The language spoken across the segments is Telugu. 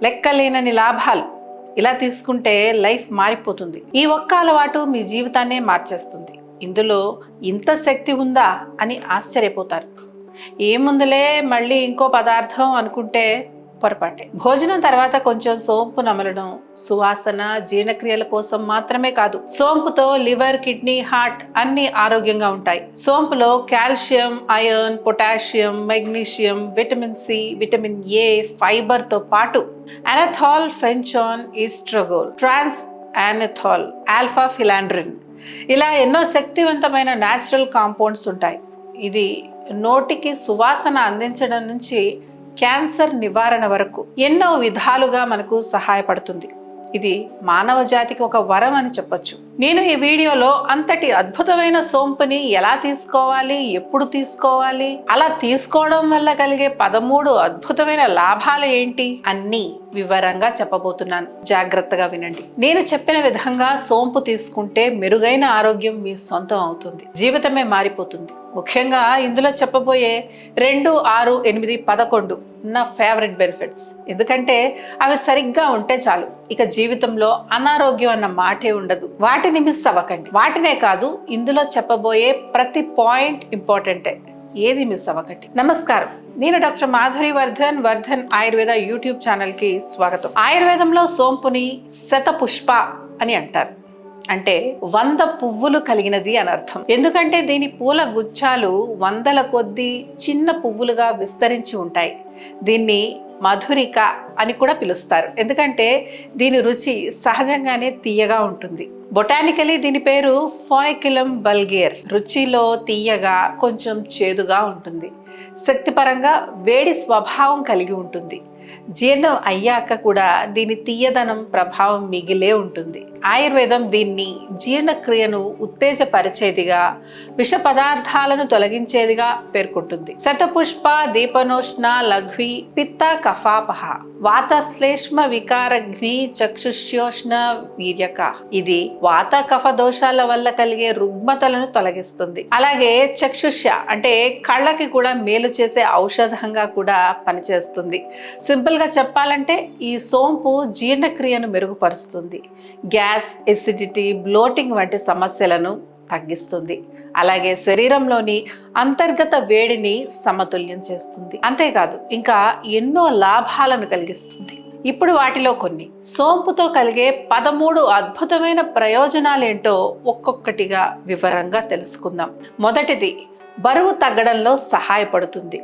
లెక్కలేనని లాభాలు. ఇలా తీసుకుంటే లైఫ్ మారిపోతుంది. ఈ ఒక్క అలవాటు మీ జీవితాన్నే మార్చేస్తుంది. ఇందులో ఇంత శక్తి ఉందా అని ఆశ్చర్యపోతారు. ఏముందులే మళ్ళీ ఇంకో పదార్థం అనుకుంటే పొరపాటే. భోజనం తర్వాత కొంచెం సోంపు నమలడం సువాసన, జీర్ణక్రియల కోసం మాత్రమే కాదు. సోంపుతో లివర్, కిడ్నీ, హార్ట్ అన్ని ఆరోగ్యంగా ఉంటాయి. సోంపులో calcium, iron, potassium, magnesium, vitamin C, vitamin A, fibre తో పాటు అనథాల్, ఫెంచాన్, ఈస్ట్రోగోల్, ట్రాన్స్ అనథాల్, ఆల్ఫా ఫిలాండ్రిన్ ఇలా ఎన్నో శక్తివంతమైన న్యాచురల్ కాంపౌండ్స్ ఉంటాయి. ఇది నోటికి సువాసన అందించడం నుంచి క్యాన్సర్ నివారణ వరకు ఎన్నో విధాలుగా మనకు సహాయపడుతుంది. ఇది మానవ జాతికి ఒక వరం అని చెప్పొచ్చు. నేను ఈ వీడియోలో అంతటి అద్భుతమైన సోంపుని ఎలా తీసుకోవాలి, ఎప్పుడు తీసుకోవాలి, అలా తీసుకోవడం వల్ల కలిగే 13 అద్భుతమైన లాభాలు ఏంటి అన్నీ వివరంగా చెప్పబోతున్నాను. జాగ్రత్తగా వినండి. నేను చెప్పిన విధంగా సోంపు తీసుకుంటే మెరుగైన ఆరోగ్యం మీ సొంతం అవుతుంది. జీవితమే మారిపోతుంది. ముఖ్యంగా ఇందులో చెప్పబోయే 2, 6, 8, 11 నా ఫేవరెట్ బెనిఫిట్స్. ఎందుకంటే అవి సరిగ్గా ఉంటే చాలు, ఇక జీవితంలో అనారోగ్యం అన్న మాటే ఉండదు. వాటిని మిస్ అవ్వకండి. వాటినే కాదు, ఇందులో చెప్పబోయే ప్రతి పాయింట్ ఇంపార్టెంటే, ఏది మిస్ అవ్వకండి. నమస్కారం, నేను doctor Madhuri Vardhan Ayurveda YouTube channel కి స్వాగతం. ఆయుర్వేదంలో సోంపుని శతపుష్ప అని అంటారు. అంటే 100 పువ్వులు కలిగినది అని అర్థం. ఎందుకంటే దీని పూల గుచ్చాలు వందల కొద్దీ చిన్న పువ్వులుగా విస్తరించి ఉంటాయి. దీన్ని మధురిక అని కూడా పిలుస్తారు. ఎందుకంటే దీని రుచి సహజంగానే తీయగా ఉంటుంది. బొటానికలీ దీని పేరు ఫానిక్యులం వల్గేర్. రుచిలో తీయగా, కొంచెం చేదుగా ఉంటుంది. శక్తిపరంగా వేడి స్వభావం కలిగి ఉంటుంది. జీర్ణం అయ్యాక కూడా దీని తీయదనం ప్రభావం మిగిలే ఉంటుంది. ఆయుర్వేదం దీన్ని జీర్ణక్రియను ఉత్తేజపరిచేదిగా, విష పదార్థాలను తొలగించేదిగా పేర్కొంటుంది. శతపుష్ప దీపనోష్ణ లఘ్వి పిత్త కఫాపహ వాత శ్లేష్మ వికారగ్ని చక్షుష్యోష్ణ వీర్యక. ఇది వాత కఫ దోషాల వల్ల కలిగే రుగ్మతలను తొలగిస్తుంది. అలాగే చక్షుష్య అంటే కళ్ళకి కూడా మేలు చేసే ఔషధంగా కూడా పనిచేస్తుంది. సింపుల్ గా చెప్పాలంటే ఈ సోంపు జీర్ణక్రియను మెరుగుపరుస్తుంది. గ్యాస్, ఎసిడిటీ, బ్లోటింగ్ వంటి సమస్యలను తగ్గిస్తుంది. అలాగే శరీరంలోని అంతర్గత వేడిని సమతుల్యం చేస్తుంది. అంతేకాదు ఇంకా ఎన్నో లాభాలను కలిగిస్తుంది. ఇప్పుడు వాటిలో కొన్ని. సోంపుతో కలిగే 13 అద్భుతమైన ప్రయోజనాలేంటో ఒక్కొక్కటిగా వివరంగా తెలుసుకుందాం. మొదటిది, బరువు తగ్గడంలో సహాయపడుతుంది.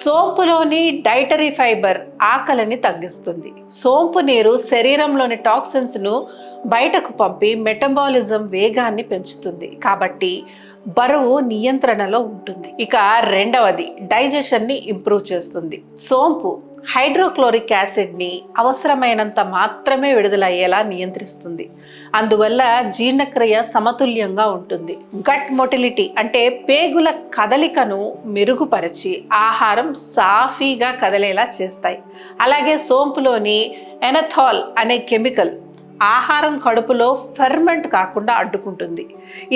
సోంపులోని డైటరీ ఫైబర్ ఆకలిని తగ్గిస్తుంది. సోంపు నీరు శరీరంలోని టాక్సిన్స్ ను బయటకు పంపి మెటబాలిజం వేగాన్ని పెంచుతుంది. కాబట్టి బరువు నియంత్రణలో ఉంటుంది. ఇక రెండవది, డైజెషన్ ని ఇంప్రూవ్ చేస్తుంది. సోంపు హైడ్రోక్లోరిక్ యాసిడ్ ని అవసరమైనంత మాత్రమే విడుదలయ్యేలా నియంత్రిస్తుంది. అందువల్ల జీర్ణక్రియ సమతుల్యంగా ఉంటుంది. గట్ మొటిలిటీ అంటే పేగుల కదలికను మెరుగుపరిచి ఆహారం సాఫీగా కదలేలా చేస్తాయి. అలాగే సోంపులోని ఎనథాల్ అనే కెమికల్ ఆహారం కడుపులో ఫెర్మెంట్ కాకుండా అడ్డుకుంటుంది.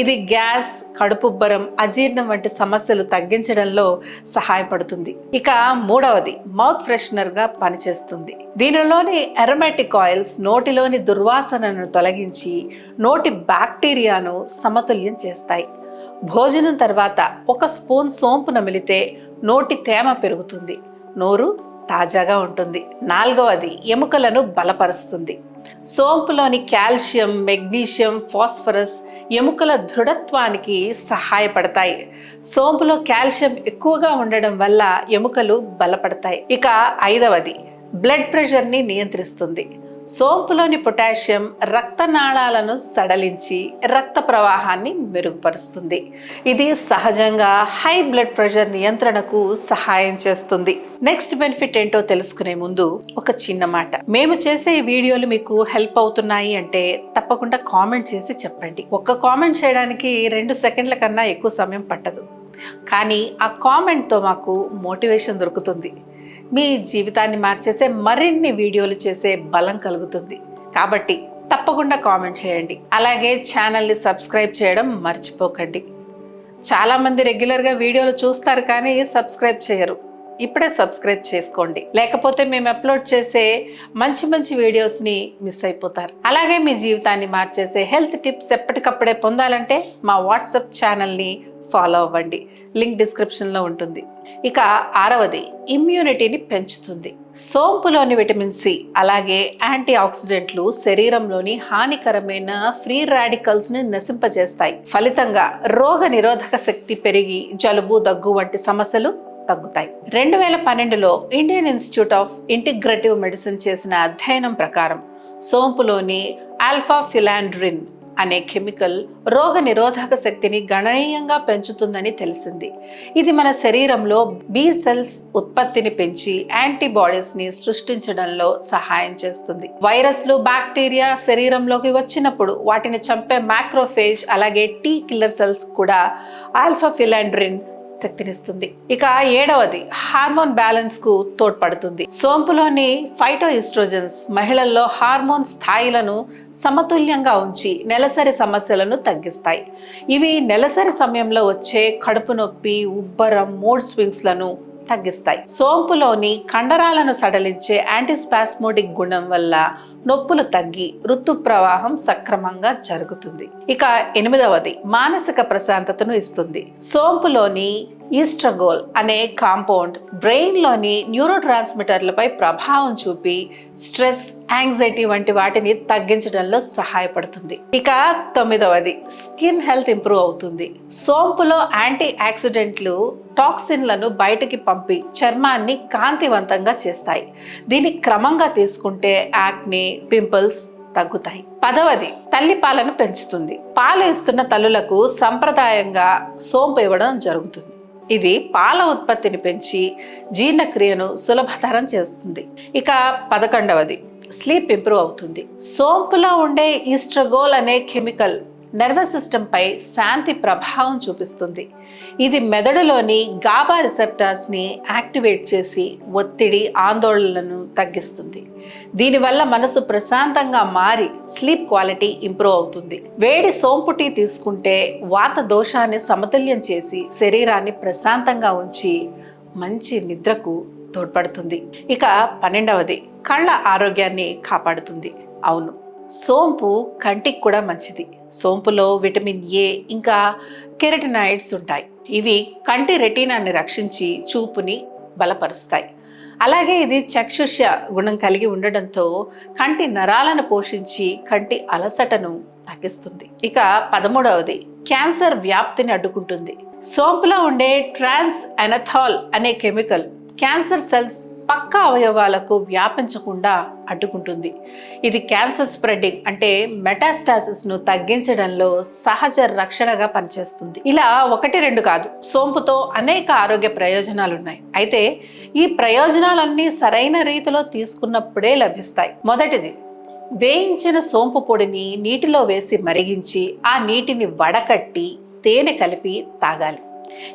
ఇది గ్యాస్, కడుపుబ్బరం, అజీర్ణం వంటి సమస్యలు తగ్గించడంలో సహాయపడుతుంది. ఇక మూడవది, మౌత్ ఫ్రెషనర్ గా పనిచేస్తుంది. దీనిలోని అరోమాటిక్ ఆయిల్స్ నోటిలోని దుర్వాసనను తొలగించి నోటి బ్యాక్టీరియాను సమతుల్యం చేస్తాయి. భోజనం తర్వాత 1 స్పూన్ సోంపు నమిలితే నోటి తేమ పెరుగుతుంది, నోరు తాజాగా ఉంటుంది. నాలుగవది, ఎముకలను బలపరుస్తుంది. సోంపులోని కాల్షియం, మెగ్నీషియం, ఫాస్ఫరస్ ఎముకల దృఢత్వానికి సహాయపడతాయి. సోంపులో కాల్షియం ఎక్కువగా ఉండడం వల్ల ఎముకలు బలపడతాయి. ఇక ఐదవది, బ్లడ్ ప్రెషర్ ని నియంత్రిస్తుంది. సోంపులోని పొటాషియం రక్తనాళాలను సడలించి రక్త ప్రవాహాన్ని మెరుగుపరుస్తుంది. ఇది సహజంగా హై బ్లడ్ ప్రెషర్ నియంత్రణకు సహాయం చేస్తుంది. నెక్స్ట్ బెనిఫిట్ ఏంటో తెలుసుకునే ముందు ఒక చిన్న మాట. మేము చేసే ఈ వీడియోలు మీకు హెల్ప్ అవుతున్నాయి అంటే తప్పకుండా కామెంట్ చేసి చెప్పండి. ఒక్క కామెంట్ చేయడానికి 2 సెకండ్ల కన్నా ఎక్కువ సమయం పట్టదు. కానీ ఆ కామెంట్తో మాకు మోటివేషన్ దొరుకుతుంది. మీ జీవితాన్ని మార్చేసే మరిన్ని వీడియోలు చేసే బలం కలుగుతుంది. కాబట్టి తప్పకుండా కామెంట్ చేయండి. అలాగే ఛానల్ని సబ్స్క్రైబ్ చేయడం మర్చిపోకండి. చాలామంది రెగ్యులర్గా వీడియోలు చూస్తారు కానీ సబ్స్క్రైబ్ చేయరు. ఇప్పుడే సబ్స్క్రైబ్ చేసుకోండి, లేకపోతే మేము అప్లోడ్ చేసే మంచి మంచి వీడియోస్ని మిస్ అయిపోతారు. అలాగే మీ జీవితాన్ని మార్చేసే హెల్త్ టిప్స్ ఎప్పటికప్పుడే పొందాలంటే మా వాట్సాప్ ఛానల్ని ఫాలో అవ్వండి, లింక్ డిస్క్రిప్షన్లో ఉంటుంది. ఇక 6వది, ఇమ్యూనిటీని పెంచుతుంది. సోంపులోని విటమిన్ సి అలాగే యాంటీ ఆక్సిడెంట్లు శరీరంలోని హానికరమైన ఫ్రీ రాడికల్స్ని నశింపజేస్తాయి. ఫలితంగా రోగ నిరోధక శక్తి పెరిగి జలుబు, దగ్గు వంటి సమస్యలు తగ్గుతాయి. 2012లో Indian Institute of Integrative Medicine చేసిన అధ్యయనం ప్రకారం సోంపులోని ఆల్ఫా ఫిలాండ్రిన్ అనే కెమికల్ రోగ నిరోధక శక్తిని గణనీయంగా పెంచుతుందని తెలిసింది. ఇది మన శరీరంలో బి సెల్స్ ఉత్పత్తిని పెంచి యాంటీబాడీస్ని సృష్టించడంలో సహాయం చేస్తుంది. వైరస్లు, బ్యాక్టీరియా శరీరంలోకి వచ్చినప్పుడు వాటిని చంపే మ్యాక్రోఫేజ్ అలాగే టీ కిల్లర్ సెల్స్ కూడా ఆల్ఫా ఫిలాండ్రిన్ శక్తినిస్తుంది. ఇక 7వది, హార్మోన్ బ్యాలెన్స్ కు తోడ్పడుతుంది. సోంపులోని ఫైటో ఈస్ట్రోజన్స్ మహిళల్లో హార్మోన్ స్థాయిలను సమతుల్యంగా ఉంచి నెలసరి సమస్యలను తగ్గిస్తాయి. ఇవి నెలసరి సమయంలో వచ్చే కడుపు నొప్పి, ఉబ్బరం, మూడ్ స్వింగ్స్లను తగ్గిస్తాయి. సోంపులోని కండరాలను సడలించే యాంటీస్పాస్మోడిక్ గుణం వల్ల నొప్పులు తగ్గి ఋతు ప్రవాహం సక్రమంగా జరుగుతుంది. ఇక 8వది, మానసిక ప్రశాంతతను ఇస్తుంది. సోంపులోని ఈస్ట్రగోల్ అనే కాంపౌండ్ బ్రెయిన్లోని న్యూరో ట్రాన్స్మిటర్లపై ప్రభావం చూపి స్ట్రెస్, యాంగ్జైటీ వంటి వాటిని తగ్గించడంలో సహాయపడుతుంది. ఇక 9వది, స్కిన్ హెల్త్ ఇంప్రూవ్ అవుతుంది. సోంపులో యాంటీ ఆక్సిడెంట్లు టాక్సిన్లను బయటికి పంపి చర్మాన్ని కాంతివంతంగా చేస్తాయి. దీన్ని క్రమంగా తీసుకుంటే యాక్నే, పింపుల్స్ తగ్గుతాయి. 10వది, తల్లి పాలను పెంచుతుంది. పాలు ఇస్తున్న తల్లులకు సంప్రదాయంగా సోంపు ఇవ్వడం జరుగుతుంది. ఇది పాల ఉత్పత్తిని పెంచి జీర్ణక్రియను సులభతరం చేస్తుంది. ఇక 11వది, స్లీప్ ఇంప్రూవ్ అవుతుంది. సోంపులో ఉండే ఈస్ట్రగోల్ అనే కెమికల్ నర్వస్ సిస్టంపై శాంతి ప్రభావం చూపిస్తుంది. ఇది మెదడులోని గాబా రిసెప్టార్స్ని యాక్టివేట్ చేసి ఒత్తిడి, ఆందోళనలను తగ్గిస్తుంది. దీనివల్ల మనసు ప్రశాంతంగా మారి స్లీప్ క్వాలిటీ ఇంప్రూవ్ అవుతుంది. వేడి సోంపు టీ తీసుకుంటే వాత దోషాన్ని సమతుల్యం చేసి శరీరాన్ని ప్రశాంతంగా ఉంచి మంచి నిద్రకు తోడ్పడుతుంది. ఇక 12వది, కళ్ళ ఆరోగ్యాన్ని కాపాడుతుంది. అవును, సోంపు కంటికి కూడా మంచిది. సోంపులో విటమిన్ ఏ ఇంకా కెరటినాయిడ్స్ ఉంటాయి. ఇవి కంటి రెటీనాన్ని రక్షించి చూపుని బలపరుస్తాయి. అలాగే ఇది చక్షుష్య గుణం కలిగి ఉండడంతో కంటి నరాలను పోషించి కంటి అలసటను తగ్గిస్తుంది. ఇక 13వది, క్యాన్సర్ వ్యాప్తిని అడ్డుకుంటుంది. సోంపులో ఉండే ట్రాన్స్ ఎనథాల్ అనే కెమికల్ క్యాన్సర్ సెల్స్ పక్క అవయవాలకు వ్యాపించకుండా అడ్డుకుంటుంది. ఇది క్యాన్సర్ స్ప్రెడ్డింగ్ అంటే మెటాస్టాసిస్ను తగ్గించడంలో సహజ రక్షణగా పనిచేస్తుంది. ఇలా 1-2 కాదు, సోంపుతో అనేక ఆరోగ్య ప్రయోజనాలు ఉన్నాయి. అయితే ఈ ప్రయోజనాలన్నీ సరైన రీతిలో తీసుకున్నప్పుడే లభిస్తాయి. మొదటిది, వేయించిన సోంపు పొడిని నీటిలో వేసి మరిగించి ఆ నీటిని వడకట్టి తేనె కలిపి తాగాలి.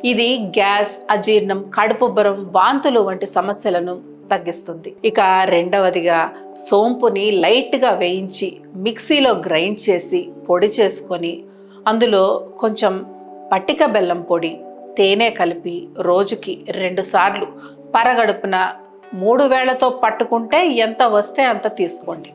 ఇది గ్యాస్, అజీర్ణం, కడుపుబ్బరం, వాంతులు వంటి సమస్యలను తగ్గిస్తుంది. ఇక 2వదిగా, సోంపుని లైట్గా వేయించి మిక్సీలో గ్రైండ్ చేసి పొడి చేసుకొని అందులో కొంచెం పట్టిక బెల్లం పొడి, తేనె కలిపి రోజుకి 2 సార్లు పరగడుపున 3 వేళతో పట్టుకుంటే ఎంత వస్తే అంత తీసుకోండి.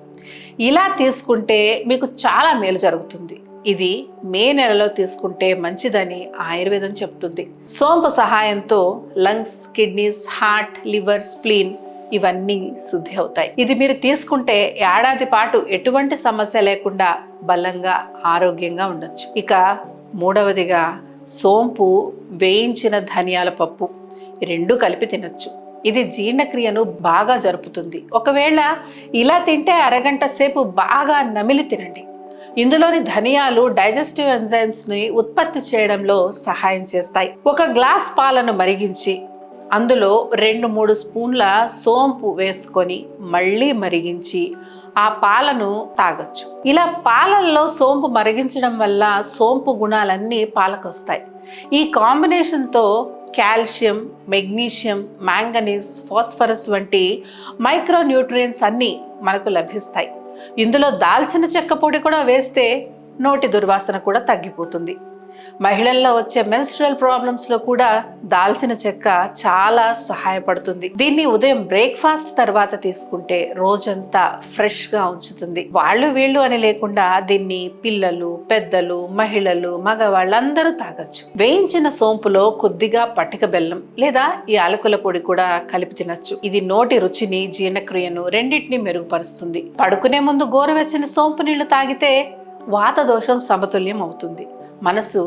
ఇలా తీసుకుంటే మీకు చాలా మేలు జరుగుతుంది. ఇది మే నెలలో తీసుకుంటే మంచిదని ఆయుర్వేదం చెప్తుంది. సోంపు సహాయంతో lungs, kidneys, heart, liver, spleen ఇవన్నీ శుద్ధి అవుతాయి. ఇది మీరు తీసుకుంటే ఏడాది పాటు ఎటువంటి సమస్య లేకుండా బలంగా, ఆరోగ్యంగా ఉండొచ్చు. ఇక 3వదిగా, సోంపు వేయించిన ధనియాల పప్పు 2 కలిపి తినొచ్చు. ఇది జీర్ణక్రియను బాగా జరుపుతుంది. ఒకవేళ ఇలా తింటే అరగంట సేపు బాగా నమిలి తినండి. ఇందులోని ధనియాలు డైజెస్టివ్ ఎంజైమ్స్ని ఉత్పత్తి చేయడంలో సహాయం చేస్తాయి. 1 గ్లాస్ పాలను మరిగించి అందులో 2-3 స్పూన్ల సోంపు వేసుకొని మళ్ళీ మరిగించి ఆ పాలను తాగొచ్చు. ఇలా పాలల్లో సోంపు మరిగించడం వల్ల సోంపు గుణాలన్నీ పాలకు వస్తాయి. ఈ కాంబినేషన్తో కాల్షియం, మెగ్నీషియం, మ్యాంగనీస్, ఫాస్ఫరస్ వంటి మైక్రో న్యూట్రియంట్స్ అన్నీ మనకు లభిస్తాయి. ఇందులో దాల్చిన చెక్క పొడి కూడా వేస్తే నోటి దుర్వాసన కూడా తగ్గిపోతుంది. మహిళల్లో వచ్చే మెన్స్ట్రువల్ ప్రాబ్లమ్స్ లో కూడా దాల్చిన చెక్క చాలా సహాయపడుతుంది. దీన్ని ఉదయం బ్రేక్ఫాస్ట్ తర్వాత తీసుకుంటే రోజంతా ఫ్రెష్ గా ఉంచుతుంది. వాళ్ళు వీళ్ళు అని లేకుండా దీన్ని పిల్లలు, పెద్దలు, మహిళలు, మగవాళ్ళందరూ తాగొచ్చు. వేయించిన సోంపులో కొద్దిగా పటిక బెల్లం లేదా యాలకుల పొడి కూడా కలిపి తినొచ్చు. ఇది నోటి రుచిని, జీర్ణక్రియను రెండింటిని మెరుగుపరుస్తుంది. పడుకునే ముందు గోరువెచ్చని సోంపు నీళ్లు తాగితే వాత దోషం సమతుల్యం అవుతుంది. మనసు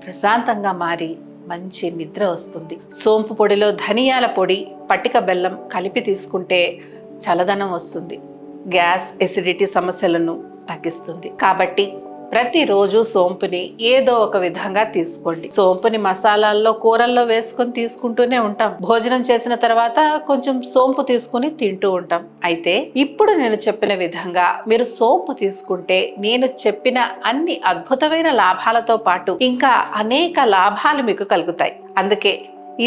ప్రశాంతంగా మారి మంచి నిద్ర వస్తుంది. సోంపు పొడిలో ధనియాల పొడి, పటిక బెల్లం కలిపి తీసుకుంటే చల్లదనం వస్తుంది. గ్యాస్, ఎసిడిటీ సమస్యలను తగ్గిస్తుంది. కాబట్టి ప్రతిరోజు సోంపుని ఏదో ఒక విధంగా తీసుకోండి. సోంపుని మసాలాల్లో, కూరల్లో వేసుకొని తీసుకుంటూనే ఉంటాం. భోజనం చేసిన తర్వాత కొంచెం సోంపు తీసుకుని తింటూ ఉంటాం. అయితే ఇప్పుడు నేను చెప్పిన విధంగా మీరు సోంపు తీసుకుంటే నేను చెప్పిన అన్ని అద్భుతమైన లాభాలతో పాటు ఇంకా అనేక లాభాలు మీకు కలుగుతాయి. అందుకే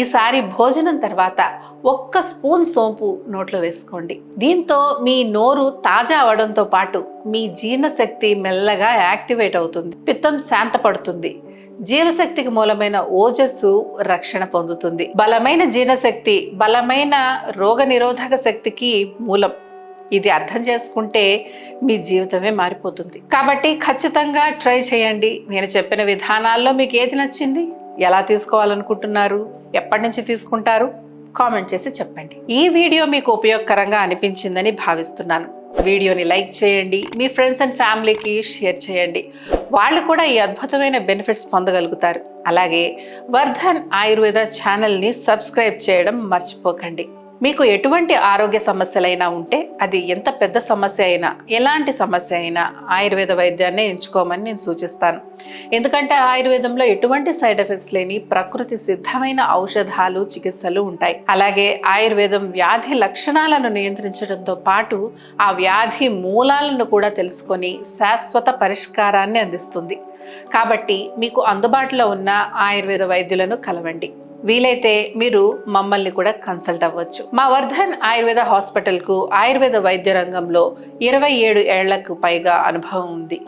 ఈసారి భోజనం తర్వాత 1 స్పూన్ సోంపు నోట్లో వేసుకోండి. దీంతో మీ నోరు తాజా అవడంతో పాటు మీ జీర్ణశక్తి మెల్లగా యాక్టివేట్ అవుతుంది. పిత్తం శాంతపడుతుంది. జీవశక్తికి మూలమైన ఓజస్సు రక్షణ పొందుతుంది. బలమైన జీర్ణశక్తి బలమైన రోగ నిరోధక శక్తికి మూలం. ఇది అర్థం చేసుకుంటే మీ జీవితమే మారిపోతుంది. కాబట్టి ఖచ్చితంగా ట్రై చేయండి. నేను చెప్పిన విధానాల్లో మీకు ఏది నచ్చింది, ఎలా తీసుకోవాలనుకుంటున్నారు, ఎప్పటి నుంచి తీసుకుంటారు, కామెంట్ చేసి చెప్పండి. ఈ వీడియో మీకు ఉపయోగకరంగా అనిపించిందని భావిస్తున్నాను. వీడియోని లైక్ చేయండి, మీ ఫ్రెండ్స్ అండ్ ఫ్యామిలీకి షేర్ చేయండి. వాళ్ళు కూడా ఈ అద్భుతమైన బెనిఫిట్స్ పొందగలుగుతారు. అలాగే వర్ధన్ ఆయుర్వేద ఛానల్ని సబ్స్క్రైబ్ చేయడం మర్చిపోకండి. మీకు ఎటువంటి ఆరోగ్య సమస్యలైనా ఉంటే, అది ఎంత పెద్ద సమస్య అయినా, ఎలాంటి సమస్య అయినా ఆయుర్వేద వైద్యాన్ని ఎంచుకోమని నేను సూచిస్తాను. ఎందుకంటే ఆయుర్వేదంలో ఎటువంటి సైడ్ ఎఫెక్ట్స్ లేని ప్రకృతి సిద్ధమైన ఔషధాలు, చికిత్సలు ఉంటాయి. అలాగే ఆయుర్వేదం వ్యాధి లక్షణాలను నియంత్రించడంతో పాటు ఆ వ్యాధి మూలాలను కూడా తెలుసుకొని శాశ్వత పరిష్కారాన్ని అందిస్తుంది. కాబట్టి మీకు అందుబాటులో ఉన్న ఆయుర్వేద వైద్యులను కలవండి. వీలైతే మీరు మమ్మల్ని కూడా కన్సల్ట్ అవ్వచ్చు. మా వర్ధన్ ఆయుర్వేద హాస్పిటల్కు ఆయుర్వేద వైద్య రంగంలో 27 ఏళ్లకు పైగా అనుభవం ఉంది.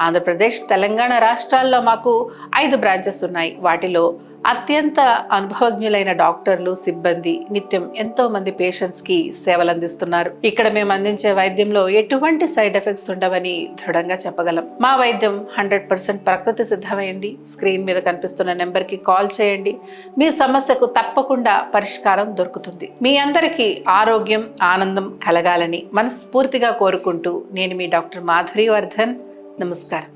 ఆంధ్రప్రదేశ్, తెలంగాణ రాష్ట్రాల్లో మాకు 5 బ్రాంచెస్ ఉన్నాయి. వాటిలో అత్యంత అనుభవజ్ఞులైన డాక్టర్లు, సిబ్బంది నిత్యం ఎంతో మంది పేషెంట్స్కి సేవలు అందిస్తున్నారు. ఇక్కడ మేము అందించే వైద్యంలో ఎటువంటి సైడ్ ఎఫెక్ట్స్ ఉండవని దృఢంగా చెప్పగలం. మా వైద్యం 100% ప్రకృతి సిద్ధమైంది. స్క్రీన్ మీద కనిపిస్తున్న నెంబర్కి కాల్ చేయండి. మీ సమస్యకు తప్పకుండా పరిష్కారం దొరుకుతుంది. మీ అందరికీ ఆరోగ్యం, ఆనందం కలగాలని మనస్ఫూర్తిగా కోరుకుంటూ నేను మీ డాక్టర్ మాధురి వర్ధన్. నమస్కారం.